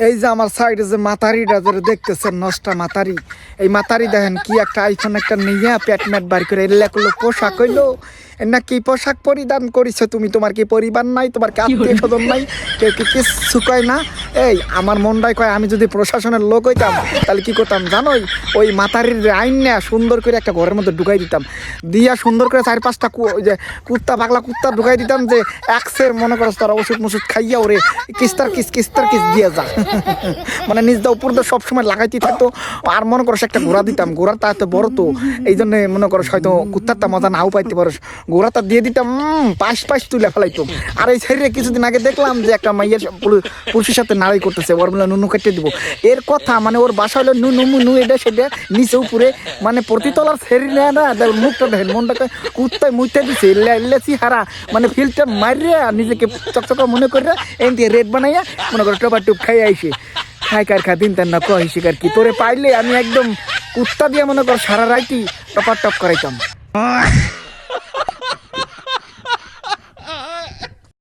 এই যে আমার সাইডে যে মাতারিটা ধরে দেখতেছেন, নষ্টা মাতারি, এই মাতারি দেখেন কি একটা আইফোন একটা নিয়ে পেট ম্যাট বার করে এলে করলো পোশাক হইলো না। কি পোশাক পরিধান করিছো তুমি? তোমার কি পরিবার নাই? তোমার কি আত্মীয় স্বজন নাই? কেউ কি কিছু কয় না? এই আমার মনটাই কয় আমি যদি প্রশাসনের লোক হইতাম তাহলে কি করতাম জানোই? ওই মাতারির আইন না সুন্দর করে একটা ঘরের মধ্যে ঢুকাই দিতাম, দিয়া সুন্দর করে 4-5টা ওই যে কুত্তা পাগলা কুত্তা ঢুকাই দিতাম, যে এক্সের মনে করো তারা ওষুধ মশুদ খাইয়া ওরে কিস্তার কিস দিয়ে যা মানে নিজ দা উপর দিয়ে সবসময় লাগাইতে থাকতো। আর মনে করো একটা ঘোড়া দিতাম, ঘোড়াটা এত বড় তো এই জন্য মনে করো হয়তো কুত্তারটা মজা নাও পাইতে পারো, ঘোড়াটা দিয়ে দিতাম পাশ তুলে ফেলাইতো। আর এই শরীরে কিছুদিন আগে দেখলাম যে একটা মাইয়ের পুরুষের সাথে নাড়াই করতেছে, ওর বলে নুনু কেটে দিব। এর কথা মানে ওর বাসা হলো নুনু মুনু, এটা সেটা নিচে উপরে মানে প্রতিতলার শরীরে না মুখটা দেখেন, মনটাকে কুত্তায় মুইতে দিছে লেচি হারা মানে ফিল্টার মারিয়া নিজেকে চকচকা মনে করে এমনি রেড বানাইয়া মনে করো টপা টুপ খাই আইসে খাই কার খা দিন তার না কয় শিকার কি তোরে পাইলে আমি একদম কুত্তা দিয়ে মনে কর সারা রাইতি টপার টপ করাইতাম।